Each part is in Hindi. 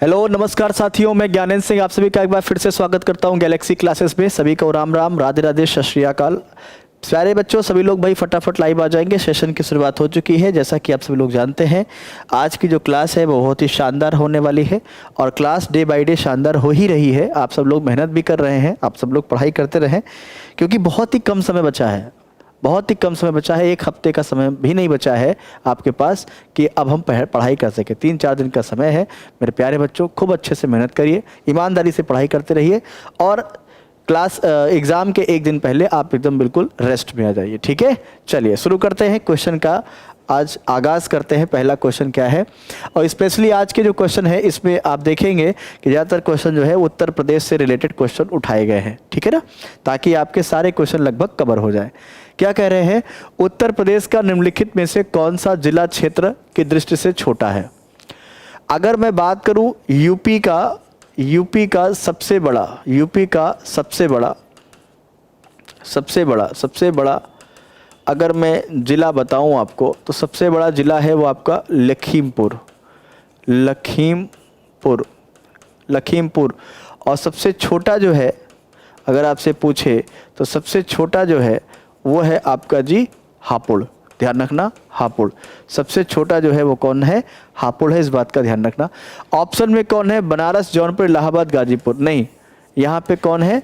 हेलो नमस्कार साथियों, मैं ज्ञानेंद्र सिंह आप सभी का एक बार फिर से स्वागत करता हूं गैलेक्सी क्लासेस में। सभी को राम राम, राधे राधे, सत श्री अकाल। प्यारे बच्चों, सभी लोग भाई फटाफट लाइव आ जाएंगे। सेशन की शुरुआत हो चुकी है। जैसा कि आप सभी लोग जानते हैं, आज की जो क्लास है वो बहुत ही शानदार होने वाली है और क्लास डे बाय डे शानदार हो ही रही है। आप सब लोग मेहनत भी कर रहे हैं, आप सब लोग पढ़ाई करते रहें, क्योंकि बहुत ही कम समय बचा है, बहुत ही कम समय बचा है। एक हफ्ते का समय भी नहीं बचा है आपके पास कि अब हम पढ़ाई कर सकें। 3-4 दिन का समय है। मेरे प्यारे बच्चों, खूब अच्छे से मेहनत करिए, ईमानदारी से पढ़ाई करते रहिए और क्लास एग्ज़ाम के एक दिन पहले आप एकदम बिल्कुल रेस्ट में आ जाइए। ठीक है, चलिए शुरू करते हैं क्वेश्चन का। आज आगाज़ करते हैं। पहला क्वेश्चन क्या है, और स्पेशली आज के जो क्वेश्चन है इसमें आप देखेंगे कि ज़्यादातर क्वेश्चन जो है उत्तर प्रदेश से रिलेटेड क्वेश्चन उठाए गए हैं। ठीक है ना, ताकि आपके सारे क्वेश्चन लगभग कवर हो जाए। क्या कह रहे हैं, उत्तर प्रदेश का निम्नलिखित में से कौन सा जिला क्षेत्र की दृष्टि से छोटा है। अगर मैं बात करूं यूपी का सबसे बड़ा अगर मैं जिला बताऊं आपको, तो सबसे बड़ा जिला है वो आपका लखीमपुर। और सबसे छोटा जो है, अगर आपसे पूछे तो सबसे छोटा जो है वो है आपका जी हापुड़। ध्यान रखना, हापुड़ सबसे छोटा जो है वो कौन है, हापुड़ है। इस बात का ध्यान रखना। ऑप्शन में कौन है, बनारस, जौनपुर, इलाहाबाद, गाजीपुर? नहीं, यहाँ पे कौन है,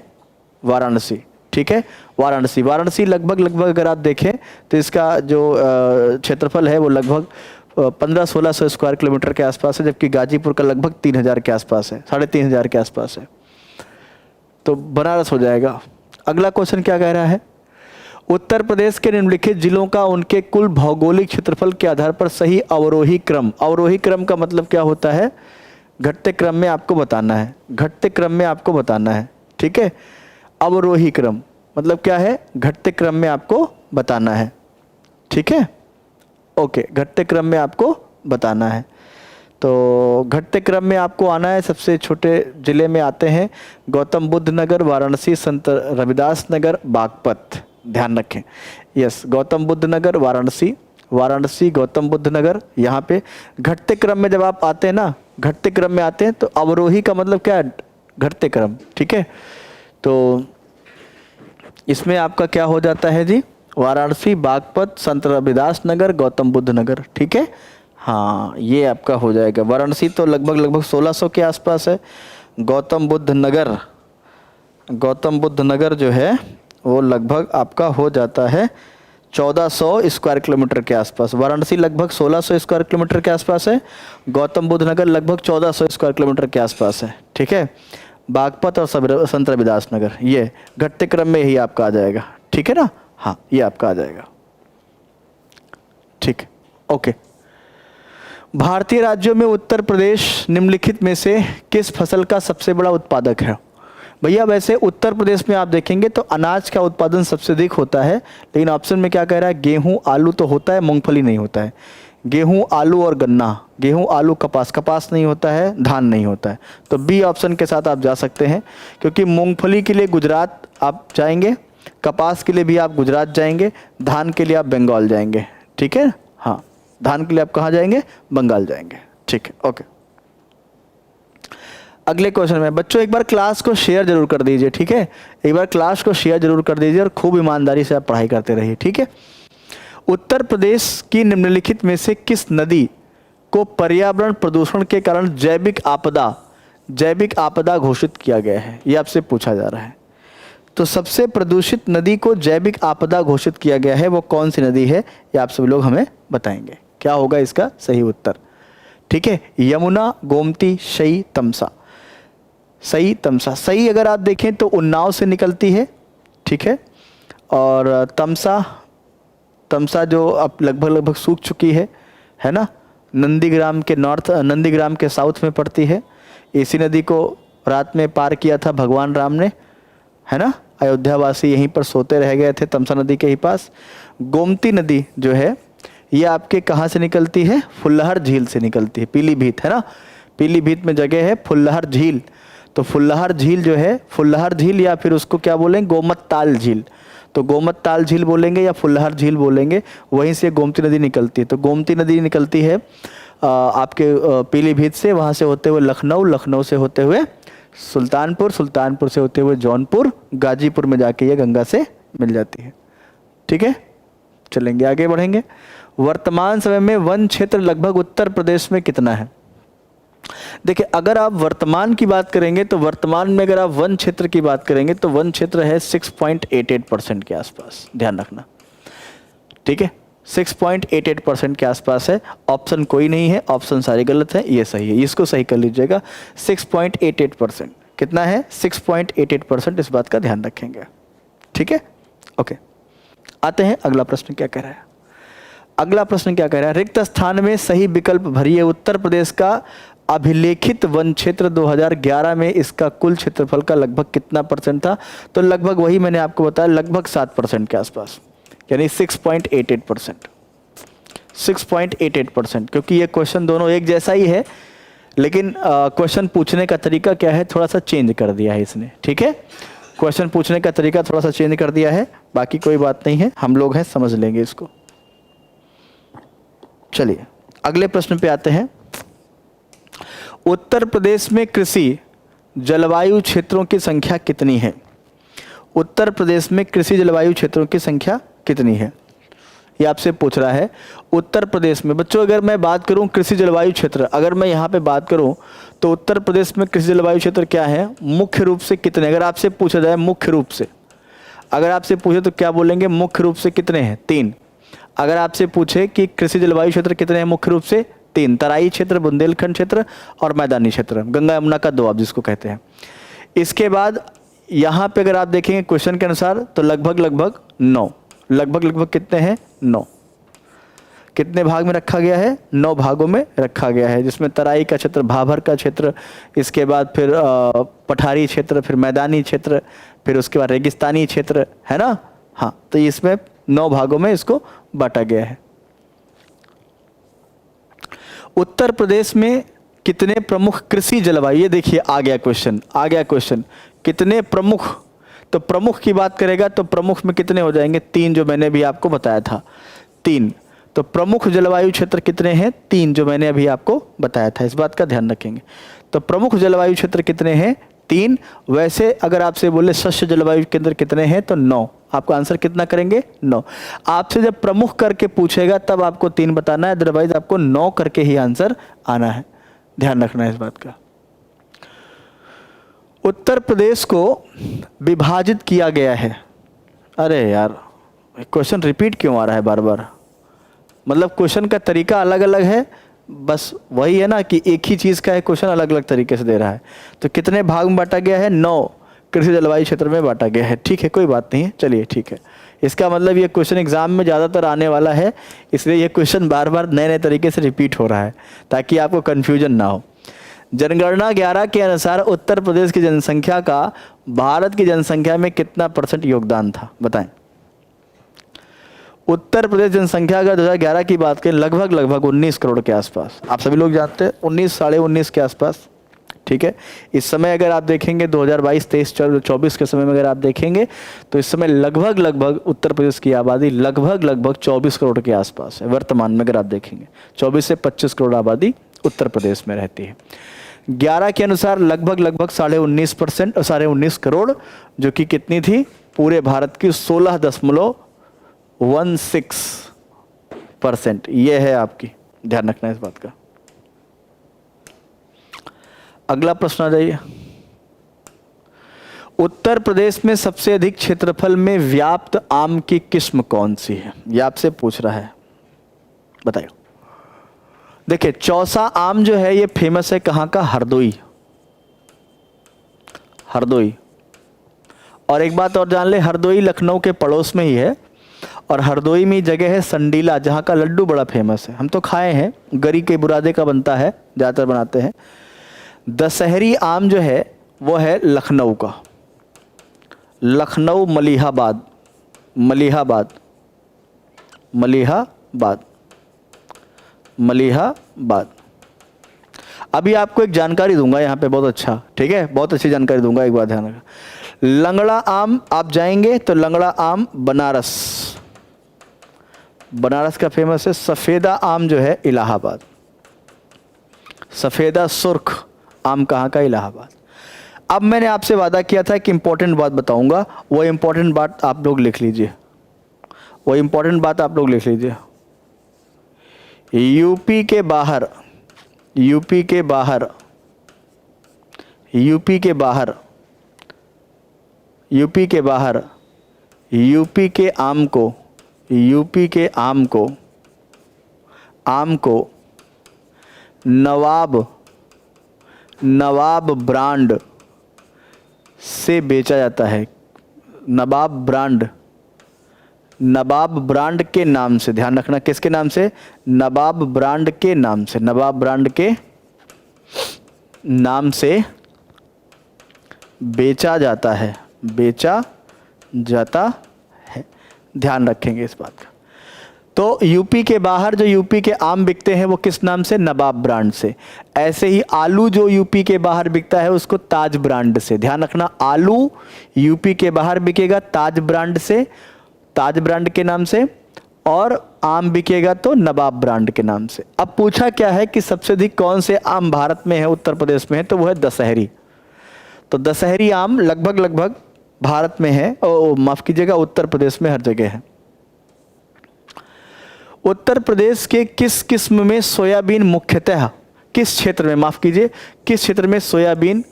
वाराणसी। ठीक है, वाराणसी लगभग अगर आप देखें तो इसका जो क्षेत्रफल है वो लगभग 1500-1600 स्क्वायर किलोमीटर के आसपास है, जबकि गाजीपुर का लगभग 3000 के आसपास है, 3500 के आसपास है। तो बनारस हो जाएगा। अगला क्वेश्चन क्या कह रहा है, उत्तर प्रदेश के निम्नलिखित जिलों का उनके कुल भौगोलिक क्षेत्रफल के आधार पर सही अवरोही क्रम का मतलब क्या होता है, घटते क्रम में आपको बताना है। ठीक है, अवरोही क्रम मतलब क्या है, घटते क्रम में आपको बताना है। ठीक है, ओके, घटते क्रम में आपको बताना है। तो घटते क्रम में आपको आना है। सबसे छोटे जिले में आते हैं गौतम बुद्ध नगर, वाराणसी, संत रविदास नगर, बागपत। ध्यान रखें, यस, गौतम बुद्ध नगर, वाराणसी, गौतम बुद्ध नगर। यहाँ पे घटते क्रम में जब आप आते हैं ना, घटते क्रम में आते हैं, तो अवरोही का मतलब क्या है, घटते क्रम। ठीक है, तो इसमें आपका क्या हो जाता है जी, वाराणसी, बागपत, संत रविदास नगर, गौतम बुद्ध नगर। ठीक है, हाँ, ये आपका हो जाएगा। वाराणसी तो लगभग 1600 के आसपास है। गौतम बुद्ध नगर जो है वो लगभग आपका हो जाता है 1400 स्क्वायर किलोमीटर के आसपास। वाराणसी लगभग 1600 स्क्वायर किलोमीटर के आसपास है। गौतम बुद्ध नगर लगभग 1400 स्क्वायर किलोमीटर के आसपास है। ठीक है, बागपत और संत रविदास नगर ये घटते क्रम में ही आपका आ जाएगा। ठीक है ना, हाँ, ये आपका आ जाएगा। ठीक, ओके। भारतीय राज्यों में उत्तर प्रदेश निम्नलिखित में से किस फसल का सबसे बड़ा उत्पादक है। भैया वैसे उत्तर प्रदेश में आप देखेंगे तो अनाज का उत्पादन सबसे अधिक होता है, लेकिन ऑप्शन में क्या कह रहा है, गेहूं, आलू तो होता है, मूंगफली नहीं होता है। गेहूं, आलू और गन्ना, गेहूं, आलू, कपास नहीं होता है, धान नहीं होता है। तो बी ऑप्शन के साथ आप जा सकते हैं, क्योंकि मूंगफली के लिए गुजरात आप जाएंगे, कपास के लिए भी आप गुजरात जाएंगे, धान के लिए आप बंगाल जाएंगे। ठीक है, हाँ, धान के लिए आप कहाँ जाएंगे, बंगाल जाएंगे। ठीक है, ओके। अगले क्वेश्चन में बच्चों एक बार क्लास को शेयर जरूर कर दीजिए। ठीक है, एक बार क्लास को शेयर जरूर कर दीजिए और खूब ईमानदारी से आप पढ़ाई करते रहिए। ठीक है, उत्तर प्रदेश की निम्नलिखित में से किस नदी को पर्यावरण प्रदूषण के कारण जैविक आपदा घोषित किया गया है, ये आपसे पूछा जा रहा है। तो सबसे प्रदूषित नदी को जैविक आपदा घोषित किया गया है, वो कौन सी नदी है, ये आप सभी लोग हमें बताएंगे। क्या होगा इसका सही उत्तर। ठीक है, यमुना, गोमती, शई, तमसा। सही अगर आप देखें तो उन्नाव से निकलती है। ठीक है, और तमसा जो अब लगभग सूख चुकी है ना, नंदीग्राम के साउथ में पड़ती है। इसी नदी को रात में पार किया था भगवान राम ने, है ना, अयोध्यावासी यहीं पर सोते रह गए थे तमसा नदी के ही पास। गोमती नदी जो है ये आपके कहाँ से निकलती है, फुल्लहर झील से निकलती है। पीलीभीत, है ना, पीलीभीत में जगह है फुल्लहर झील। तो फुल्लहर झील जो है, फुल्लहर झील या फिर उसको क्या बोलेंगे, गोमतताल झील। तो गोमतताल झील बोलेंगे या फुल्लहर झील बोलेंगे, वहीं से गोमती नदी निकलती है। तो गोमती नदी निकलती है आपके पीलीभीत से, वहाँ से होते हुए लखनऊ, लखनऊ से होते हुए सुल्तानपुर, सुल्तानपुर से होते हुए जौनपुर, गाजीपुर में जाके ये गंगा से मिल जाती है। ठीक है, चलेंगे आगे बढ़ेंगे। वर्तमान समय में वन क्षेत्र लगभग उत्तर प्रदेश में कितना है? देखिए, अगर आप वर्तमान की बात करेंगे तो वर्तमान में अगर आप वन क्षेत्र की बात करेंगे तो वन क्षेत्र है 6.88% के आसपास, ध्यान रखना। ठीक है, 6.88% के आसपास है। ऑप्शन कोई नहीं है, ऑप्शन सारे गलत है, ये सही है, इसको सही कर लीजिएगा। 6.88% कितना है? 6.88%, इस बात का ध्यान रखेंगे। ठीक है, ओके। आते हैं अगला प्रश्न क्या कह रहा है। अगला प्रश्न क्या कह रहा है? रिक्त स्थान में सही विकल्प भरिए। उत्तर प्रदेश का अभिलेखित वन क्षेत्र 2011 में इसका कुल क्षेत्रफल का लगभग कितना परसेंट था? तो लगभग वही मैंने आपको बताया, लगभग 7% के आसपास, यानी 6.88%। 6.88%, क्योंकि ये क्वेश्चन दोनों एक जैसा ही है, लेकिन क्वेश्चन पूछने का तरीका क्या है, थोड़ा सा चेंज कर दिया है इसने। ठीक है, क्वेश्चन पूछने का तरीका थोड़ा सा चेंज कर दिया है, बाकी कोई बात नहीं है, हम लोग हैं समझ लेंगे इसको। चलिए अगले प्रश्न पे आते हैं। उत्तर प्रदेश में कृषि जलवायु क्षेत्रों की संख्या कितनी है? उत्तर प्रदेश में कृषि जलवायु क्षेत्रों की संख्या कितनी है, ये आपसे पूछ रहा है। उत्तर प्रदेश में बच्चों, अगर मैं बात करूं कृषि जलवायु क्षेत्र, अगर मैं यहाँ पे बात करूं तो उत्तर प्रदेश में कृषि जलवायु क्षेत्र क्या है, मुख्य रूप से कितने? अगर आपसे पूछा जाए मुख्य रूप से, अगर आपसे पूछे तो क्या बोलेंगे? मुख्य रूप से कितने हैं? 3। अगर आपसे पूछे कि कृषि जलवायु क्षेत्र कितने हैं, मुख्य रूप से 3, तराई क्षेत्र, बुंदेलखंड क्षेत्र और मैदानी क्षेत्र, गंगा यमुना का दोआब जिसको कहते हैं। इसके बाद यहाँ पे अगर आप देखेंगे क्वेश्चन के अनुसार तो लगभग 9, लगभग कितने हैं? 9। कितने भाग में रखा गया है? 9 भागों में रखा गया है, जिसमें तराई का क्षेत्र, भाभर का क्षेत्र, इसके बाद फिर पठारी क्षेत्र, फिर मैदानी क्षेत्र, फिर उसके बाद रेगिस्तानी क्षेत्र, है ना। हाँ, तो इसमें 9 भागों में इसको बांटा गया है। उत्तर प्रदेश में कितने प्रमुख कृषि जलवायु, ये देखिए आ गया क्वेश्चन, कितने प्रमुख, तो प्रमुख की बात करेगा तो प्रमुख में कितने हो जाएंगे? 3, जो मैंने अभी आपको बताया था, 3। तो प्रमुख जलवायु क्षेत्र कितने हैं? 3, जो मैंने अभी आपको बताया था, इस बात का ध्यान रखेंगे। तो प्रमुख जलवायु क्षेत्र कितने हैं? 3। वैसे अगर आपसे बोले शस्य जलवायु केंद्र कितने हैं तो 9, आपका आंसर कितना करेंगे? 9। आपसे जब प्रमुख करके पूछेगा तब आपको 3 बताना है, अदरवाइज आपको 9 करके ही आंसर आना है, ध्यान रखना है इस बात का। उत्तर प्रदेश को विभाजित किया गया है। अरे यार, क्वेश्चन रिपीट क्यों आ रहा है बार बार? मतलब क्वेश्चन का तरीका अलग अलग है, बस वही है ना कि एक ही चीज़ का है क्वेश्चन, अलग अलग तरीके से दे रहा है। तो कितने भाग में बांटा गया है? 9 कृषि जलवायु क्षेत्र में बांटा गया है। ठीक है, कोई बात नहीं है, चलिए ठीक है। इसका मतलब ये क्वेश्चन एग्जाम में ज़्यादातर आने वाला है, इसलिए ये क्वेश्चन बार बार नए नए तरीके से रिपीट हो रहा है ताकि आपको कन्फ्यूजन ना हो। जनगणना 11 के अनुसार उत्तर प्रदेश की जनसंख्या का भारत की जनसंख्या में कितना % योगदान था, बताएं। उत्तर प्रदेश जनसंख्या अगर 2011 की बात करें लगभग 19 करोड़ के आसपास, आप सभी लोग जानते हैं 19, साढ़े 19 के आसपास। ठीक है, इस समय अगर आप देखेंगे 2022, 23, 24 के समय में अगर आप देखेंगे तो इस समय लगभग उत्तर प्रदेश की आबादी लगभग 24 करोड़ के आसपास है। वर्तमान में अगर आप देखेंगे 24 से 25 करोड़ आबादी उत्तर प्रदेश में रहती है। 11 के अनुसार लगभग साढ़े 19 करोड़, जो कि कितनी थी? पूरे भारत की 16.16%। ये है आपकी, ध्यान रखना इस बात का। अगला प्रश्न आ जाइए। उत्तर प्रदेश में सबसे अधिक क्षेत्रफल में व्याप्त आम की किस्म कौन सी है? ये आपसे पूछ रहा है, बताइए। देखिए, चौसा आम जो है ये फेमस है कहाँ का? हरदोई। और एक बात और जान ले, हरदोई लखनऊ के पड़ोस में ही है, और हरदोई में जगह है संडीला, जहाँ का लड्डू बड़ा फेमस है, हम तो खाए हैं, गरी के बुरादे का बनता है, ज़्यादातर बनाते हैं। दशहरी आम जो है वो है लखनऊ का, लखनऊ मलिहाबाद। अभी आपको एक जानकारी दूंगा यहाँ पे, बहुत अच्छा, ठीक है, बहुत अच्छी जानकारी दूंगा, एक बात ध्यान रखना। लंगड़ा आम आप जाएंगे तो लंगड़ा आम बनारस का फेमस है। सफ़ेदा आम जो है इलाहाबाद, सफ़ेदा सुर्ख आम कहाँ का? इलाहाबाद। अब मैंने आपसे वादा किया था कि इंपॉर्टेंट बात बताऊंगा, वो इंपॉर्टेंट बात आप लोग लिख लीजिए, वो इंपॉर्टेंट बात आप लोग लिख लीजिए। यूपी के बाहर, यूपी के बाहर, यूपी के बाहर, यूपी के बाहर, यूपी के आम को, यूपी के आम को, आम को नवाब, नवाब ब्रांड से बेचा जाता है। नवाब ब्रांड, नवाब ब्रांड के नाम से, ध्यान रखना किसके नाम से? नवाब ब्रांड के नाम से, नवाब ब्रांड के नाम से बेचा जाता है, बेचा जाता है। ध्यान रखेंगे इस बात का। तो यूपी के बाहर जो यूपी के आम बिकते हैं वो किस नाम से? नवाब ब्रांड से। ऐसे ही आलू जो यूपी के बाहर बिकता है उसको ताज ब्रांड से। ध्यान रखना, आलू यूपी के बाहर बिकेगा ताज ब्रांड से, ताज ब्रांड के नाम से, और आम बिकेगा तो नवाब ब्रांड के नाम से। अब पूछा क्या है कि सबसे अधिक कौन से आम भारत में है, उत्तर प्रदेश में है, तो वो है दशहरी। तो दशहरी आम लगभग लगभग भारत में है, माफ़ कीजिएगा उत्तर प्रदेश में हर जगह है। उत्तर प्रदेश के किस किस्म में सोयाबीन मुख्यतः, किस क्षेत्र में, माफ़ कीजिए, किस क्षेत्र में सोयाबीन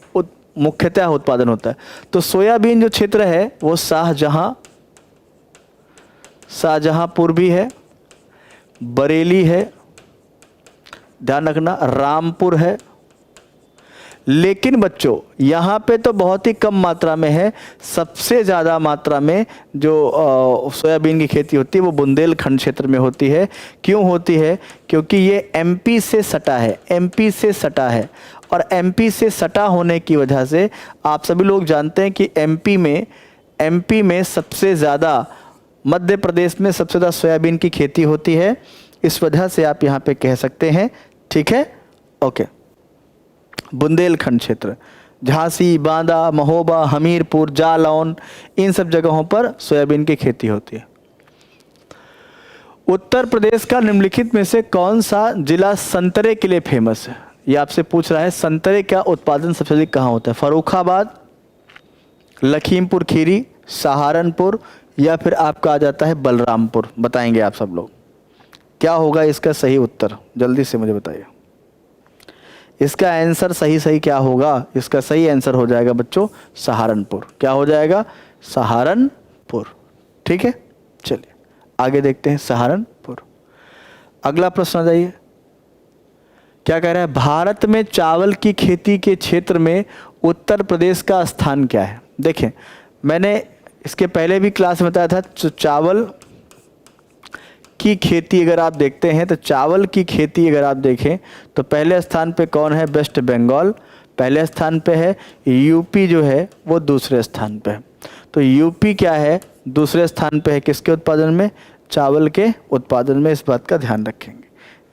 मुख्यतः उत्पादन होता है? तो सोयाबीन जो क्षेत्र है वो शाहजहांपुर भी है, बरेली है, ध्यान रखना रामपुर है। लेकिन बच्चों यहाँ पे तो बहुत ही कम मात्रा में है। सबसे ज़्यादा मात्रा में जो सोयाबीन की खेती होती है वो बुंदेलखंड क्षेत्र में होती है। क्यों होती है? क्योंकि ये एमपी से सटा है, एमपी से सटा है, और एमपी से सटा होने की वजह से आप सभी लोग जानते हैं कि एमपी में सबसे ज़्यादा, मध्य प्रदेश में सबसे ज़्यादा सोयाबीन की खेती होती है। इस वजह से आप यहाँ पे कह सकते हैं, ठीक है, ओके। बुंदेलखंड क्षेत्र, झांसी, बांदा, महोबा, हमीरपुर, जालौन, इन सब जगहों पर सोयाबीन की खेती होती है। उत्तर प्रदेश का निम्नलिखित में से कौन सा जिला संतरे के लिए फेमस है? ये आपसे पूछ रहा है संतरे का उत्पादन सबसे अधिक कहाँ होता है? फर्रुखाबाद, लखीमपुर खीरी, सहारनपुर, या फिर आपका आ जाता है बलरामपुर। बताएंगे आप सब लोग क्या होगा इसका सही उत्तर? जल्दी से मुझे बताइए इसका आंसर सही क्या होगा? इसका सही आंसर हो जाएगा बच्चों सहारनपुर। क्या हो जाएगा? सहारनपुर। ठीक है, चलिए आगे देखते हैं। सहारनपुर। अगला प्रश्न आ जाइए, क्या कह रहा है? भारत में चावल की खेती के क्षेत्र में उत्तर प्रदेश का स्थान क्या है? देखें, मैंने इसके पहले भी क्लास में बताया था, चावल की खेती अगर आप देखते हैं तो चावल की खेती अगर आप देखें तो पहले स्थान पे कौन है? वेस्ट बंगाल पहले स्थान पे है, यूपी जो है वो दूसरे स्थान पे है। तो यूपी क्या है? दूसरे स्थान पे है किसके उत्पादन में? चावल के उत्पादन में। इस बात का ध्यान रखेंगे,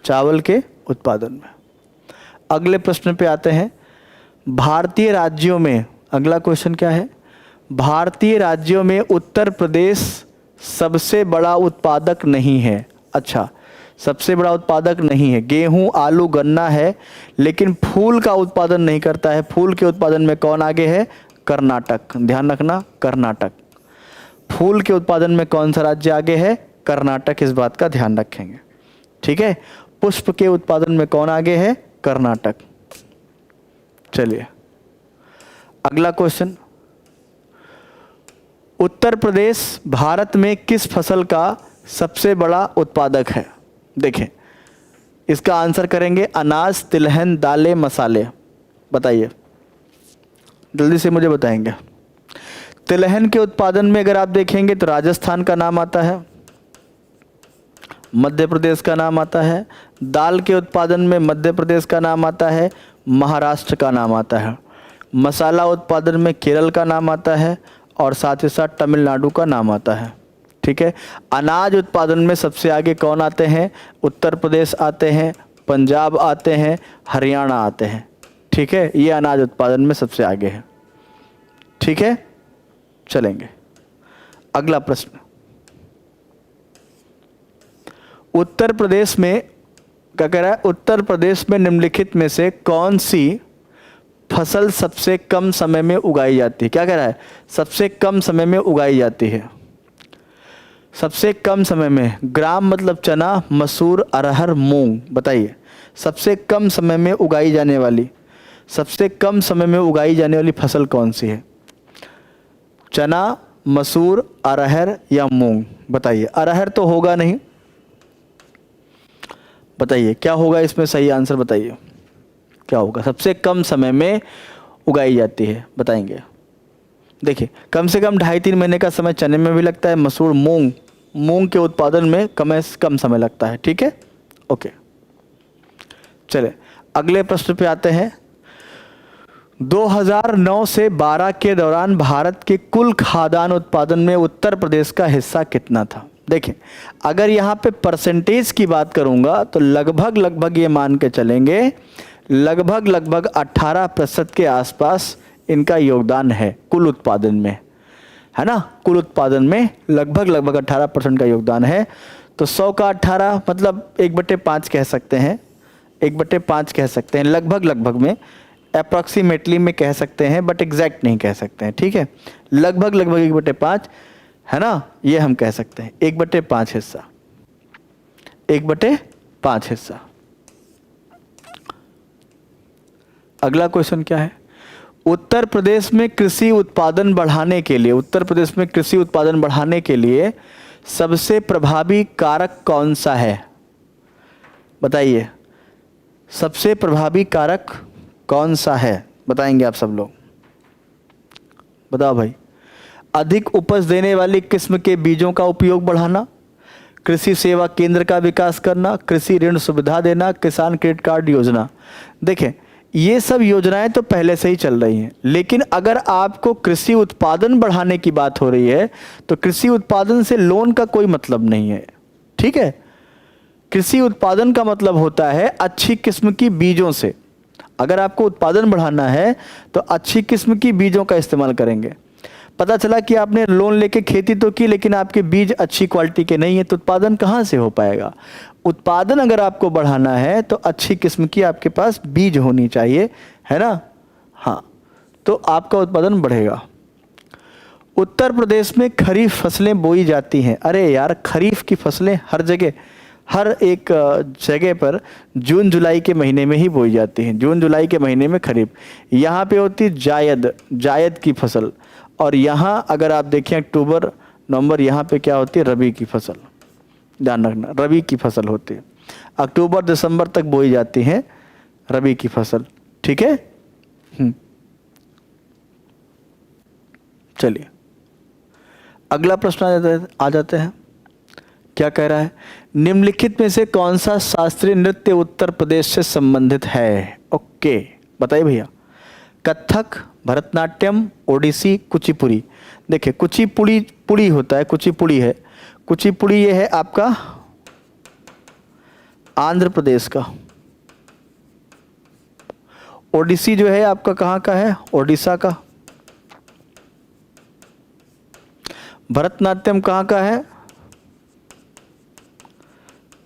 चावल के उत्पादन में। अगले प्रश्न पे आते हैं। भारतीय राज्यों में, अगला क्वेश्चन क्या है? भारतीय राज्यों में उत्तर प्रदेश सबसे बड़ा उत्पादक नहीं है। अच्छा, सबसे बड़ा उत्पादक नहीं है। गेहूं, आलू, गन्ना है, लेकिन फूल का उत्पादन नहीं करता है। फूल के उत्पादन में कौन आगे है? कर्नाटक। ध्यान रखना, कर्नाटक। फूल के उत्पादन में कौन सा राज्य आगे है? कर्नाटक। इस बात का ध्यान रखेंगे, ठीक है। पुष्प के उत्पादन में कौन आगे है? कर्नाटक। चलिए अगला क्वेश्चन, उत्तर प्रदेश भारत में किस फसल का सबसे बड़ा उत्पादक है? देखें, इसका आंसर करेंगे अनाज, तिलहन, दालें, मसाले। बताइए जल्दी से मुझे बताएंगे। तिलहन के उत्पादन में अगर आप देखेंगे तो राजस्थान का नाम आता है, मध्य प्रदेश का नाम आता है। दाल के उत्पादन में मध्य प्रदेश का नाम आता है, महाराष्ट्र का नाम आता है। मसाला उत्पादन में केरल का नाम आता है, और साथ ही साथ तमिलनाडु का नाम आता है, ठीक है। अनाज उत्पादन में सबसे आगे कौन आते हैं? उत्तर प्रदेश आते हैं, पंजाब आते हैं, हरियाणा आते हैं, ठीक है। ये अनाज उत्पादन में सबसे आगे है, ठीक है। चलेंगे अगला प्रश्न, उत्तर प्रदेश में क्या कह रहा है, उत्तर प्रदेश में निम्नलिखित में से कौन सी फसल सबसे कम समय में उगाई जाती है? क्या कह रहा है, सबसे कम समय में उगाई जाती है। सबसे कम समय में, ग्राम मतलब चना, मसूर, अरहर, मूंग। बताइए सबसे कम समय में उगाई जाने वाली, सबसे कम समय में उगाई जाने वाली फसल कौन सी है? चना, मसूर, अरहर या मूंग? बताइए। अरहर तो होगा नहीं, बताइए क्या होगा इसमें सही आंसर? बताइए क्या होगा, सबसे कम समय में उगाई जाती है, बताएंगे। देखिए कम से कम 2.5-3 महीने का समय चने में भी लगता है, मसूर, मूंग के उत्पादन में कम समय लगता है। ठीक है, ओके। चले अगले प्रश्न पे आते हैं। 2009 से 12 के दौरान भारत के कुल खाद्यान्न उत्पादन में उत्तर प्रदेश का हिस्सा कितना था? देखिए अगर यहाँ पे परसेंटेज की बात करूँगा तो लगभग ये मान के चलेंगे, लगभग 18% के आसपास इनका योगदान है कुल उत्पादन में, है ना। कुल उत्पादन में लगभग 18% का योगदान है। तो 100 का 18 मतलब 1/5 कह सकते हैं, 1/5 कह सकते हैं, लगभग में, अप्रॉक्सीमेटली में कह सकते हैं, बट एग्जैक्ट नहीं कह सकते हैं। ठीक है, लगभग 1/5 है ना, ये हम कह सकते हैं। 1/5 हिस्सा, 1/5 हिस्सा। अगला क्वेश्चन क्या है, उत्तर प्रदेश में कृषि उत्पादन बढ़ाने के लिए, उत्तर प्रदेश में कृषि उत्पादन बढ़ाने के लिए सबसे प्रभावी कारक कौन सा है? बताइए सबसे प्रभावी कारक कौन सा है, बताएंगे आप सब लोग, बताओ भाई। अधिक उपज देने वाली किस्म के बीजों का उपयोग बढ़ाना, कृषि सेवा केंद्र का विकास करना, कृषि ऋण सुविधा देना, किसान क्रेडिट कार्ड योजना। देखें ये सब योजनाएं तो पहले से ही चल रही हैं, लेकिन अगर आपको कृषि उत्पादन बढ़ाने की बात हो रही है तो कृषि उत्पादन से लोन का कोई मतलब नहीं है। ठीक है, कृषि उत्पादन का मतलब होता है अच्छी किस्म की बीजों से। अगर आपको उत्पादन बढ़ाना है तो अच्छी किस्म की बीजों का इस्तेमाल करेंगे। पता चला कि आपने लोन लेके खेती तो की, लेकिन आपके बीज अच्छी क्वालिटी के नहीं है, तो उत्पादन कहाँ से हो पाएगा? उत्पादन अगर आपको बढ़ाना है तो अच्छी किस्म की आपके पास बीज होनी चाहिए, है ना। हाँ, तो आपका उत्पादन बढ़ेगा। उत्तर प्रदेश में खरीफ फसलें बोई जाती हैं। अरे यार, खरीफ की फसलें हर जगह, हर एक जगह पर जून जुलाई के महीने में ही बोई जाती हैं। जून जुलाई के महीने में खरीफ। यहाँ पे होती जायद की फसल, और यहाँ अगर आप देखें अक्टूबर नवंबर, यहाँ पे क्या होती है, रबी की फसल। ध्यान रखना, रबी की फसल होती है, अक्टूबर दिसंबर तक बोई जाती है रबी की फसल। ठीक है, चलिए अगला प्रश्न आ जाते हैं। क्या कह रहा है, निम्नलिखित में से कौन सा शास्त्रीय नृत्य उत्तर प्रदेश से संबंधित है? ओके, बताइए भैया। कथक, भरतनाट्यम, ओडिसी, कुचिपुड़ी। देखिए कुचिपुड़ी होता है, कुचिपुड़ी है, कुचिपुड़ी ये है आपका आंध्र प्रदेश का। ओडिसी जो है आपका कहाँ का है? ओडिशा का। भरतनाट्यम कहाँ का है?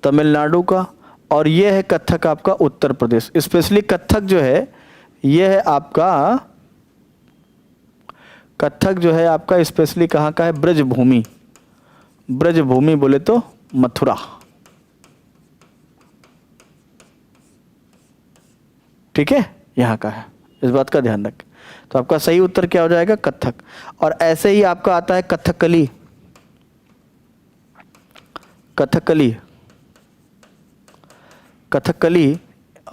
तमिलनाडु का। और ये है कथक आपका उत्तर प्रदेश। स्पेशली कथक जो है ये है आपका, कथक जो है आपका स्पेशली कहाँ का है? ब्रजभूमि। ब्रजभूमि बोले तो मथुरा। ठीक है, यहाँ का है, इस बात का ध्यान रखें। तो आपका सही उत्तर क्या हो जाएगा? कथक। और ऐसे ही आपका आता है कथकली, कथकली, कथकली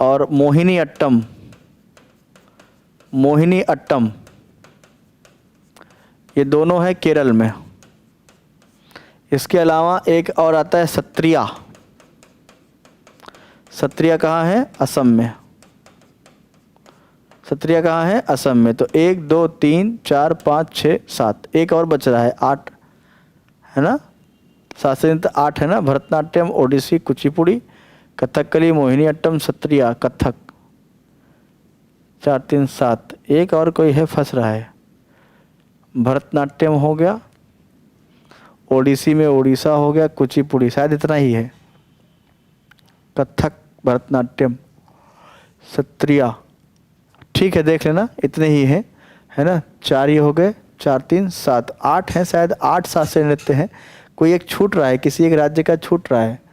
और मोहिनी अट्टम, मोहिनी अट्टम, ये दोनों है केरल में। इसके अलावा एक और आता है सत्रिया। सत्रिया कहाँ है? असम में। सत्रिया कहाँ है? असम में। तो 1 2 3 4 5 6 7, एक और बच रहा है 8, है ना। 7 से 8 है ना। भरतनाट्यम, ओडिसी, कुचिपुड़ी, कथकली, मोहिनी अट्टम, सत्रिया, कथक। 4 3 7, एक और कोई है, फंस रहा है। भरतनाट्यम हो गया, ओडिसी में उड़ीसा हो गया, कुचिपुड़ी, शायद इतना ही है। कथक भरतनाट्यम, सत्रिया। ठीक है, देख लेना, इतने ही हैं, है ना। 4 ये हो गए, 4 3 7 8 हैं, शायद 8 शास्त्रीय नृत्य हैं। कोई एक छूट रहा है, किसी एक राज्य का छूट रहा है।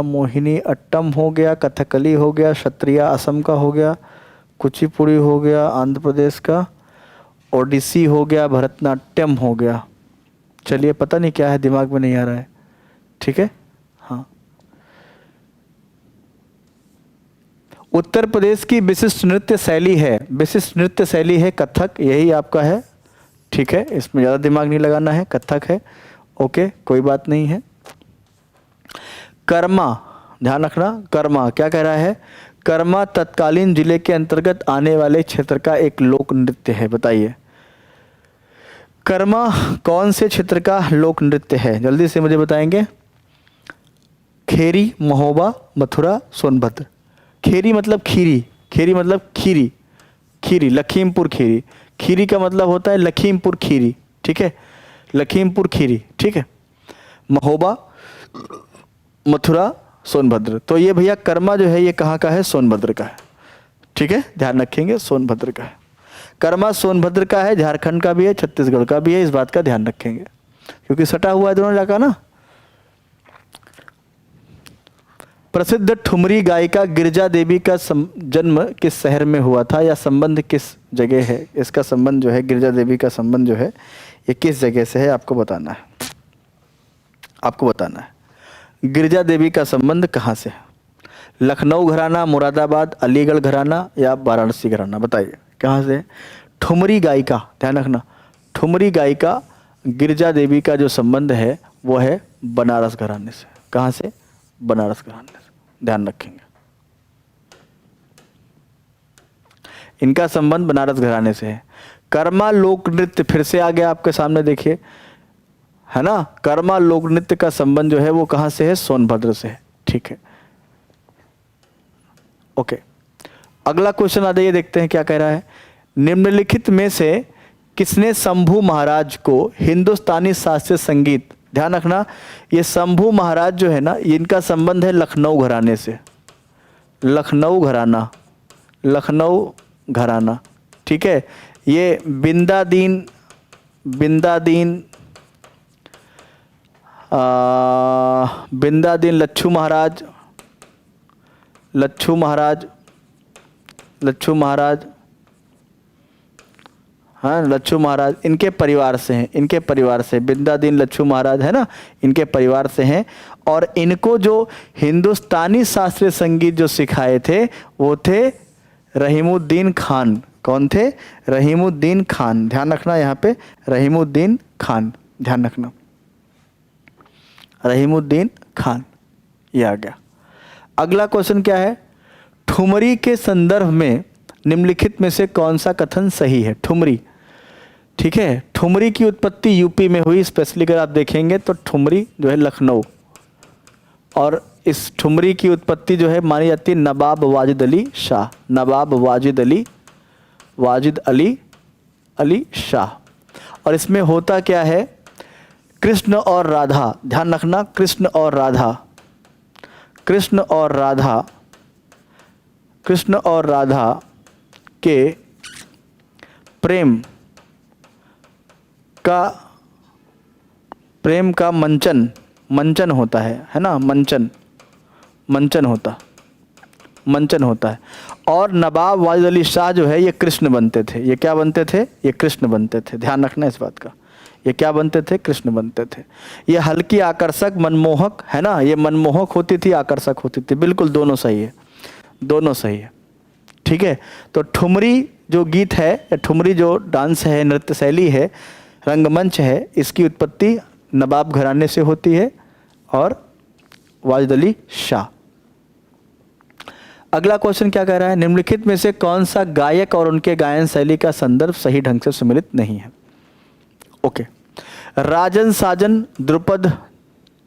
मोहिनी अट्टम हो गया, कथकली हो गया, क्षत्रिया असम का हो गया, कुचिपुड़ी हो गया आंध्र प्रदेश का, ओडिसी हो गया, भरतनाट्यम हो गया। चलिए, पता नहीं क्या है, दिमाग में नहीं आ रहा है। ठीक है, हाँ। उत्तर प्रदेश की विशिष्ट नृत्य शैली है, विशिष्ट नृत्य शैली है कथक, यही आपका है। ठीक है, इसमें ज़्यादा दिमाग नहीं लगाना है, कथक है। ओके, कोई बात नहीं है। कर्मा, ध्यान रखना, कर्मा क्या कह रहा है? कर्मा तत्कालीन जिले के अंतर्गत आने वाले क्षेत्र का एक लोक नृत्य है। बताइए, कर्मा कौन से क्षेत्र का लोक नृत्य है? जल्दी से मुझे बताएंगे। खेरी, महोबा, मथुरा, सोनभद्र। खेरी मतलब खीरी, खेरी मतलब खीरी, खीरी लखीमपुर खीरी, खीरी का मतलब होता है लखीमपुर खीरी। ठीक है, लखीमपुर खीरी। ठीक है, महोबा, मथुरा, सोनभद्र। तो ये भैया कर्मा जो है ये कहाँ का है? सोनभद्र का है। ठीक है, ध्यान रखेंगे, सोनभद्र का है। कर्मा सोनभद्र का है, झारखंड का भी है, छत्तीसगढ़ का भी है, इस बात का ध्यान रखेंगे क्योंकि सटा हुआ है दोनों इलाका ना। प्रसिद्ध ठुमरी गायिका गिरजा देवी का जन्म किस शहर में हुआ था या संबंध किस जगह है? इसका संबंध जो है, गिरजा देवी का संबंध जो है ये किस जगह से है आपको बताना है, आपको बताना है। गिरजा देवी का संबंध कहाँ से है? लखनऊ घराना, मुरादाबाद, अलीगढ़ घराना या वाराणसी घराना? बताइए कहाँ से? ठुमरी गायिका, ध्यान रखना, ठुमरी गायिका गिरजा देवी का जो संबंध है वो है बनारस घराने से। कहाँ से? बनारस घराने से, ध्यान रखेंगे। इनका संबंध बनारस घराने से है। कर्मा लोक नृत्य फिर से आ गया आपके सामने, देखिए, है ना। कर्मा लोक नृत्य का संबंध जो है वो कहाँ से है? सोनभद्र से है। ठीक है, ओके। अगला क्वेश्चन आ जाइए, देखते हैं क्या कह रहा है। निम्नलिखित में से किसने शंभू महाराज को हिंदुस्तानी शास्त्रीय संगीत, ध्यान रखना, ये शंभू महाराज जो है ना, इनका संबंध है लखनऊ घराने से। लखनऊ घराना, लखनऊ घराना। ठीक है, ये बिंदादीन, बिंदादीन बिंदादीन लच्छू महाराज, लच्छू महाराज, लच्छू महाराज, हाँ, लच्छू महाराज इनके परिवार से हैं, इनके परिवार से, बिंदादीन लच्छू महाराज है ना, इनके परिवार से हैं। और इनको जो हिंदुस्तानी शास्त्रीय संगीत जो सिखाए थे वो थे रहीमुद्दीन खान। कौन थे? रहीमुद्दीन खान। ध्यान रखना यहाँ पे, रहीमुद्दीन खान, ध्यान रखना, रहीमुद्दीन खान, ये आ गया। अगला क्वेश्चन क्या है? ठुमरी के संदर्भ में निम्नलिखित में से कौन सा कथन सही है? ठुमरी, ठीक है, ठुमरी की उत्पत्ति यूपी में हुई। स्पेशली अगर आप देखेंगे तो ठुमरी जो है लखनऊ, और इस ठुमरी की उत्पत्ति जो है मानी जाती है नवाब वाजिद अली शाह, नवाब वाजिद अली शाह। और इसमें होता क्या है? कृष्ण और राधा, ध्यान रखना, कृष्ण और राधा, कृष्ण और राधा, कृष्ण और राधा के प्रेम का मंचन होता है ना, मंचन होता है। और नवाब वाजिद अली शाह जो है ये कृष्ण बनते थे। ये क्या बनते थे? ये कृष्ण बनते थे, ध्यान रखना इस बात का। ये क्या बनते थे? कृष्ण बनते थे। ये हल्की आकर्षक, मनमोहक, है ना, ये मनमोहक होती थी, आकर्षक होती थी। बिल्कुल दोनों सही है, दोनों सही है। ठीक है, तो ठुमरी जो गीत है या ठुमरी जो डांस है, नृत्य शैली है, रंगमंच है, इसकी उत्पत्ति नवाब घराने से होती है और वाजिद अली शाह। अगला क्वेश्चन क्या कह रहा है? निम्नलिखित में से कौन सा गायक और उनके गायन शैली का संदर्भ सही ढंग से सम्मिलित नहीं है? ओके, राजन साजन, द्रुपद,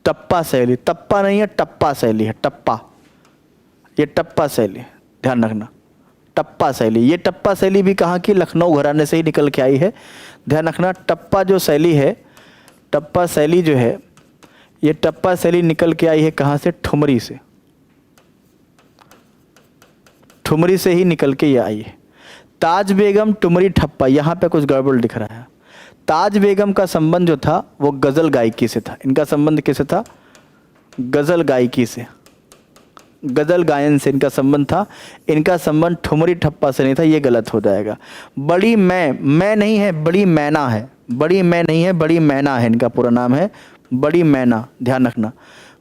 टप्पा शैली, टप्पा नहीं है, टप्पा शैली है, टप्पा, ये टप्पा शैली, ध्यान रखना, टप्पा शैली। ये टप्पा शैली भी कहाँ की? लखनऊ घराने से ही निकल के आई है, ध्यान रखना। टप्पा जो शैली है, टप्पा शैली जो है ये टप्पा शैली निकल के आई है कहाँ से? ठुमरी से। ठुमरी से ही निकल के ये आई है। ताज बेगम ठुमरी ठप्पा, यहाँ पे कुछ गड़बड़ दिख रहा है। ताज बेगम का संबंध जो था वो गज़ल गायकी से था। इनका संबंध किससे था? गज़ल गायकी से, गज़ल गायन से इनका संबंध था। इनका संबंध ठुमरी ठप्पा से नहीं था, ये गलत हो जाएगा। बड़ी मैं नहीं है, बड़ी मैना है। बड़ी मैं नहीं है, बड़ी मैना है, इनका पूरा नाम है बड़ी मैना, ध्यान रखना।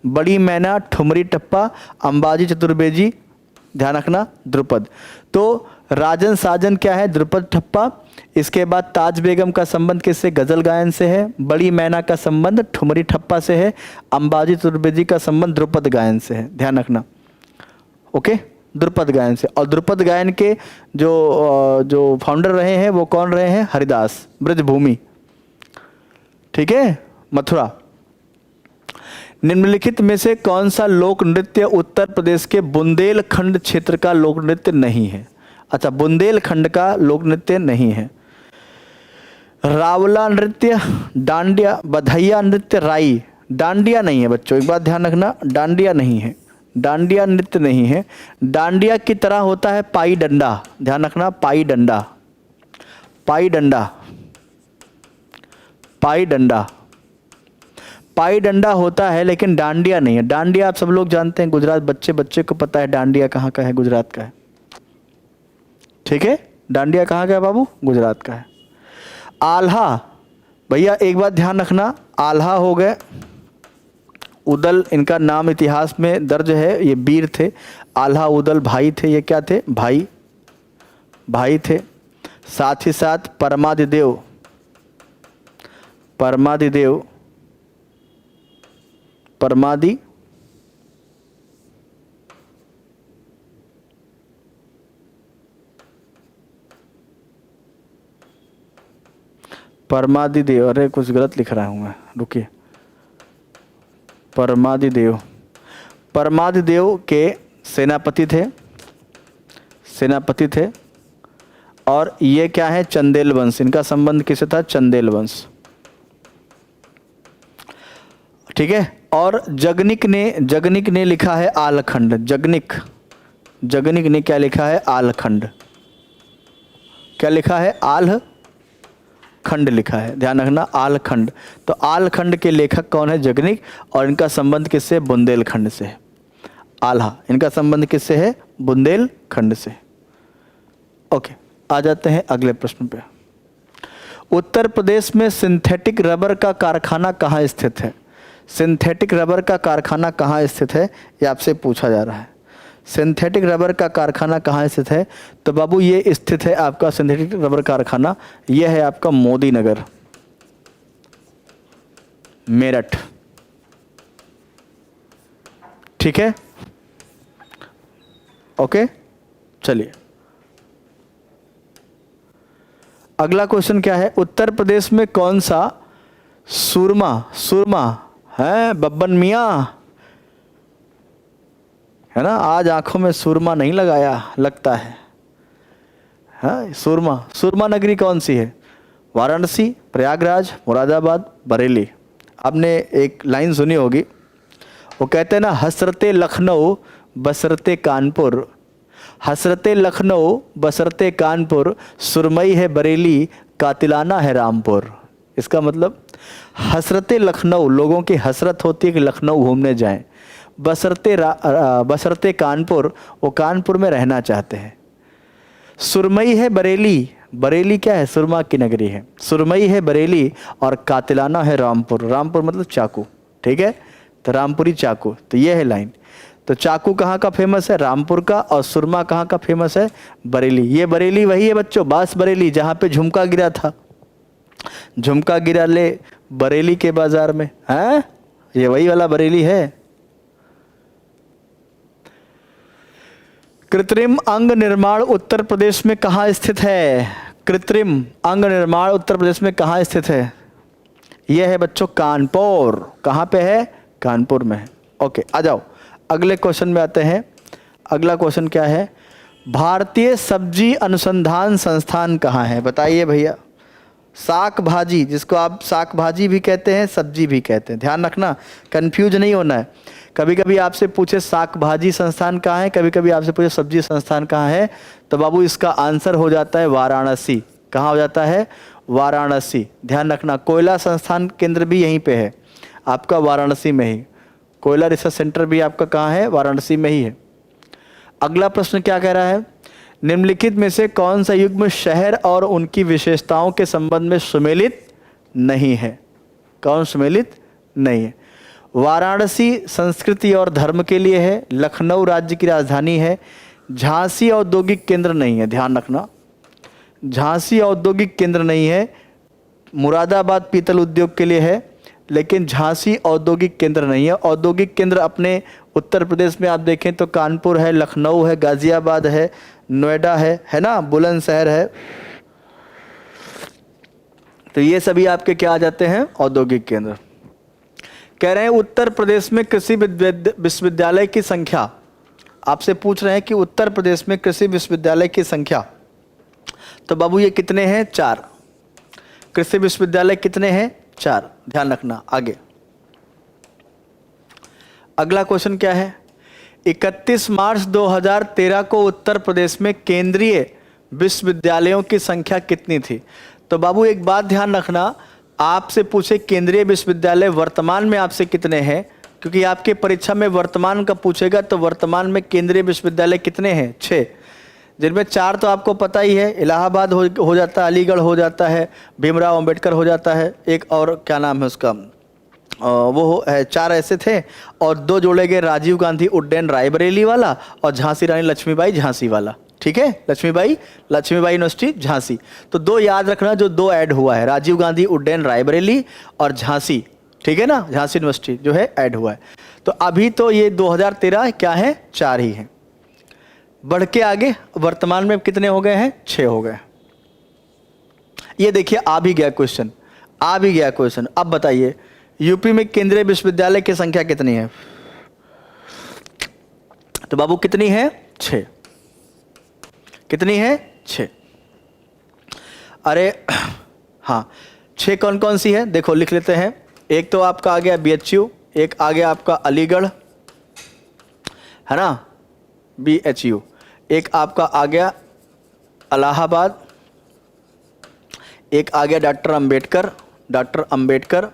बड़ी मैना, ठुमरी ठप्पा, अंबाजी चतुर्वेदी, ध्यान रखना, द्रुपद। तो राजन साजन क्या है? द्रुपद ठप्पा। इसके बाद ताज बेगम का संबंध किससे? गज़ल गायन से है। बड़ी मैना का संबंध ठुमरी ठप्पा से है। अंबाजी चतुर्वेदी का संबंध द्रुपद गायन से है, ध्यान रखना। ओके, द्रुपद गायन से। और द्रुपद गायन के जो फाउंडर रहे हैं वो कौन रहे हैं? हरिदास, ब्रजभूमि, ठीक है, मथुरा। निम्नलिखित में से कौन सा लोक नृत्य उत्तर प्रदेश के बुंदेलखंड क्षेत्र का लोक नृत्य नहीं है? अच्छा, बुंदेलखंड का लोक नृत्य नहीं है। रावला नृत्य, डांडिया, बधैया नृत्य, राई। डांडिया नहीं है बच्चों, एक बात ध्यान रखना, डांडिया नहीं है, डांडिया नृत्य नहीं है। डांडिया की तरह होता है पाई डंडा, ध्यान रखना, पाई डंडा, पाई डंडा, पाई डंडा, पाई डंडा होता है, लेकिन डांडिया नहीं है। डांडिया आप सब लोग जानते हैं, गुजरात बच्चे को पता है डांडिया कहाँ का है, गुजरात का है, ठीक है। डांडिया कहाँ का है बाबू? गुजरात का है। आल्हा, भैया एक बात ध्यान रखना, आल्हा हो गए उदल, इनका नाम इतिहास में दर्ज है, ये वीर थे। आल्हा उदल भाई थे, ये क्या थे? भाई थे। साथ ही साथ परमादिदेव, परमादिदेव, परमादि, परमादिदेव, अरे कुछ गलत लिख रहा हूँ मैं, रुकिए। परमादिदेव, परमादिदेव के सेनापति थे, सेनापति थे। और ये क्या है? चंदेल वंश। इनका संबंध किससे था? चंदेल वंश, ठीक है। और जगनिक ने लिखा है आलखंड। जगनिक ने क्या लिखा है? आलखंड। क्या लिखा है? आलखंड लिखा है, ध्यान रखना, आलखंड। तो आलखंड के लेखक कौन है? जगनिक। और इनका संबंध किससे? बुंदेलखंड से। आल्हा, इनका संबंध किससे है? बुंदेलखंड से। ओके, आ जाते हैं अगले प्रश्न पे। उत्तर प्रदेश में सिंथेटिक रबर का कारखाना कहाँ स्थित है? सिंथेटिक रबर का कारखाना कहाँ स्थित है, ये आपसे पूछा जा रहा है। सिंथेटिक रबर का कारखाना कहाँ स्थित है? तो बाबू ये स्थित है आपका सिंथेटिक रबर कारखाना, ये है आपका मोदी नगर, मेरठ, ठीक है। ओके, चलिए अगला क्वेश्चन क्या है? उत्तर प्रदेश में कौन सा सुरमा है? बब्बन मियाँ है ना, आज आंखों में सुरमा नहीं लगाया लगता है। हाँ, सुरमा नगरी कौन सी है? वाराणसी, प्रयागराज, मुरादाबाद, बरेली। आपने एक लाइन सुनी होगी, वो कहते हैं ना, हसरते लखनऊ बसरते कानपुर, हसरते लखनऊ बसरते कानपुर, सुरमई है बरेली, कातिलाना है रामपुर। इसका मतलब हसरते लखनऊ, लोगों की हसरत होती है कि लखनऊ घूमने जाएं। बसरते कानपुर, वो कानपुर में रहना चाहते हैं। सुरमई है बरेली, बरेली क्या है? सुरमा की नगरी है। सुरमई है बरेली और कातिलाना है रामपुर। रामपुर मतलब चाकू, ठीक है, तो रामपुरी चाकू। तो ये है लाइन। तो चाकू कहाँ का फेमस है? रामपुर का। और सुरमा कहाँ का फेमस है? बरेली। ये बरेली वही है बच्चों, बास बरेली, जहाँ पे झुमका गिरा था। झुमका गिरा ले बरेली के बाजार में, हैं? ये वही वाला बरेली है। कृत्रिम अंग निर्माण उत्तर प्रदेश में कहाँ स्थित है? कृत्रिम अंग निर्माण उत्तर प्रदेश में कहाँ स्थित है? यह है बच्चों कानपुर। कहाँ पे है? कानपुर में है। ओके, आ जाओ अगले क्वेश्चन में आते हैं। अगला क्वेश्चन क्या है? भारतीय सब्जी अनुसंधान संस्थान कहाँ है? बताइए भैया। साक भाजी, जिसको आप साक भाजी भी कहते हैं, सब्जी भी कहते हैं, ध्यान रखना, कंफ्यूज नहीं होना है। कभी कभी आपसे पूछे साक भाजी संस्थान कहाँ है, कभी कभी आपसे पूछे सब्जी संस्थान कहाँ है, तो बाबू इसका आंसर हो जाता है वाराणसी। कहाँ हो जाता है? वाराणसी। ध्यान रखना, कोयला संस्थान केंद्र भी यहीं पे है आपका, वाराणसी में ही। कोयला रिसर्च सेंटर भी आपका कहाँ है? वाराणसी में ही है। अगला प्रश्न क्या कह रहा है? निम्नलिखित में से कौन सा युग्म शहर और उनकी विशेषताओं के संबंध में सुमेलित नहीं है? कौन सुमेलित नहीं है? वाराणसी संस्कृति और धर्म के लिए है, लखनऊ राज्य की राजधानी है, झांसी औद्योगिक केंद्र नहीं है। ध्यान रखना, झांसी औद्योगिक केंद्र नहीं है, मुरादाबाद पीतल उद्योग के लिए है, लेकिन झांसी औद्योगिक केंद्र नहीं है। औद्योगिक केंद्र अपने उत्तर प्रदेश में आप देखें तो कानपुर है, लखनऊ है, गाजियाबाद है, नोएडा है ना, बुलंदशहर है। तो ये सभी आपके क्या आ जाते हैं? औद्योगिक केंद्र। कह रहे हैं उत्तर प्रदेश में कृषि विश्वविद्यालय की संख्या, आपसे पूछ रहे हैं कि उत्तर प्रदेश में कृषि विश्वविद्यालय की संख्या, तो बाबू ये कितने हैं? 4। कृषि विश्वविद्यालय कितने हैं? 4। ध्यान रखना। आगे अगला क्वेश्चन क्या है? 31 मार्च 2013 को उत्तर प्रदेश में केंद्रीय विश्वविद्यालयों की संख्या कितनी थी? तो बाबू एक बात ध्यान रखना, आपसे पूछे केंद्रीय विश्वविद्यालय वर्तमान में आपसे कितने हैं, क्योंकि आपके परीक्षा में वर्तमान का पूछेगा, तो वर्तमान में केंद्रीय विश्वविद्यालय कितने हैं? 6, जिनमें 4 तो आपको पता ही है, इलाहाबाद हो जाता है, अलीगढ़ हो जाता है, भीमराव अंबेडकर हो जाता है, एक और क्या नाम है उसका, वो है, 4 ऐसे थे, और 2 जोड़े गए, राजीव गांधी उड्डयन रायबरेली वाला और झांसी रानी लक्ष्मीबाई झांसी वाला। ठीक है, लक्ष्मीबाई यूनिवर्सिटी झांसी। तो 2 याद रखना, जो 2 ऐड हुआ है, राजीव गांधी उड्डयन रायबरेली और झांसी, ठीक है ना, झांसी यूनिवर्सिटी जो है ऐड हुआ है। तो अभी तो ये 2013 क्या है? 4 ही हैं। बढ़ के आगे वर्तमान में कितने हो गए हैं? 6 हो गए। ये देखिए आ भी गया क्वेश्चन, अब बताइए यूपी में केंद्रीय विश्वविद्यालय की संख्या कितनी है? तो बाबू कितनी है? 6। कितनी है? 6। अरे हाँ, 6 कौन कौन सी है? देखो लिख लेते हैं। एक तो आपका आ गया BHU, एक आ गया आपका अलीगढ़, है ना, BHU, एक आपका आ गया इलाहाबाद, एक आ गया डॉक्टर अंबेडकर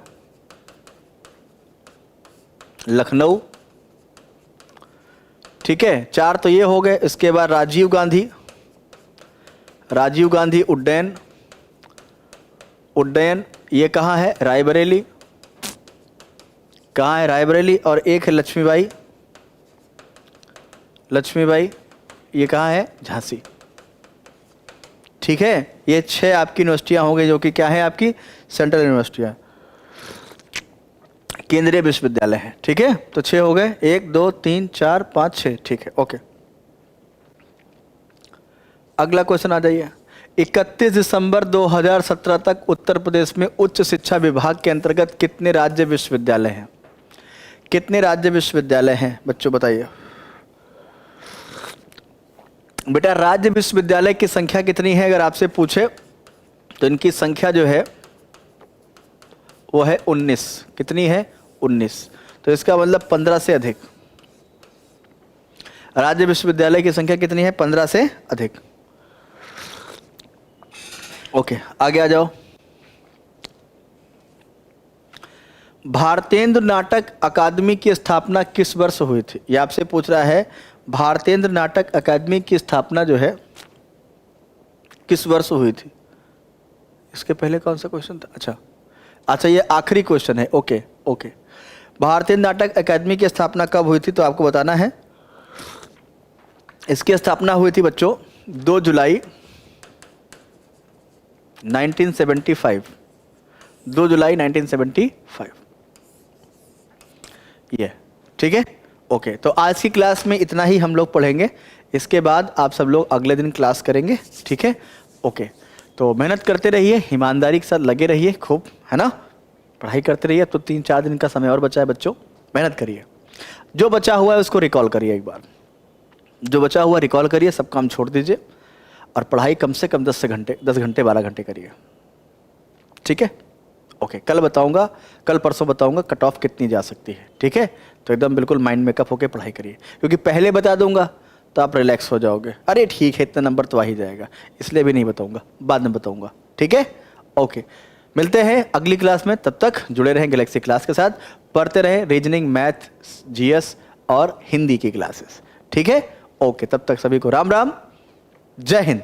लखनऊ। ठीक है, 4 तो ये हो गए। इसके बाद राजीव गांधी उड्डयन, ये कहाँ है? रायबरेली। कहाँ है? रायबरेली। और एक है लक्ष्मीबाई, ये कहाँ है? झांसी। ठीक है, ये 6 आपकी यूनिवर्सिटियाँ हो गई, जो कि क्या है? आपकी सेंट्रल यूनिवर्सिटियाँ, केंद्रीय विश्वविद्यालय है। ठीक है, तो 6 हो गए, 1 2 3 4 5 6। ठीक है, ओके। अगला क्वेश्चन आ जाइए। 31 दिसंबर 2017 तक उत्तर प्रदेश में उच्च शिक्षा विभाग के अंतर्गत कितने राज्य विश्वविद्यालय हैं? कितने राज्य विश्वविद्यालय हैं बच्चों, बताइए। बेटा राज्य विश्वविद्यालय की संख्या कितनी है अगर आपसे पूछे, तो इनकी संख्या जो है वो है 19। कितनी है? 19। तो इसका मतलब 15 से अधिक। राज्य विश्वविद्यालय की संख्या कितनी है? 15 से अधिक। ओके, आगे आ जाओ। भारतेंद्र नाटक अकादमी की स्थापना किस वर्ष हुई थी? ये आपसे पूछ रहा है, भारतेंद्र नाटक अकादमी की स्थापना जो है किस वर्ष हुई थी? इसके पहले कौन सा क्वेश्चन था? अच्छा ये आखिरी क्वेश्चन है। ओके। भारतेंद्र नाटक अकादमी की स्थापना कब हुई थी? तो आपको बताना है। इसकी स्थापना हुई थी बच्चों 2 जुलाई 1975। 2 जुलाई 1975 ये। ठीक है, ओके। तो आज की क्लास में इतना ही हम लोग पढ़ेंगे। इसके बाद आप सब लोग अगले दिन क्लास करेंगे। ठीक है, ओके। तो मेहनत करते रहिए, ईमानदारी के साथ लगे रहिए खूब, है ना, पढ़ाई करते रहिए। तो 3-4 दिन का समय और बचा है बच्चों, मेहनत करिए। जो बचा हुआ है उसको रिकॉल करिए, एक बार जो बचा हुआ रिकॉल करिए, सब काम छोड़ दीजिए और पढ़ाई कम से कम 10 घंटे 12 घंटे करिए। ठीक है, ओके। कल बताऊंगा, कल परसों बताऊंगा कट ऑफ कितनी जा सकती है, ठीक है। तो एकदम बिल्कुल माइंड मेकअप होकर पढ़ाई करिए, क्योंकि पहले बता दूंगा तो आप रिलैक्स हो जाओगे, अरे ठीक है इतना नंबर तो आ ही जाएगा, इसलिए भी नहीं बताऊंगा, बाद में बताऊंगा, ठीक है, ओके। मिलते हैं अगली क्लास में, तब तक जुड़े रहें गैलेक्सी क्लास के साथ, पढ़ते रहें रीजनिंग, मैथ, जीएस और हिंदी की क्लासेस, ठीक है, ओके। तब तक सभी को राम राम, जय हिंद।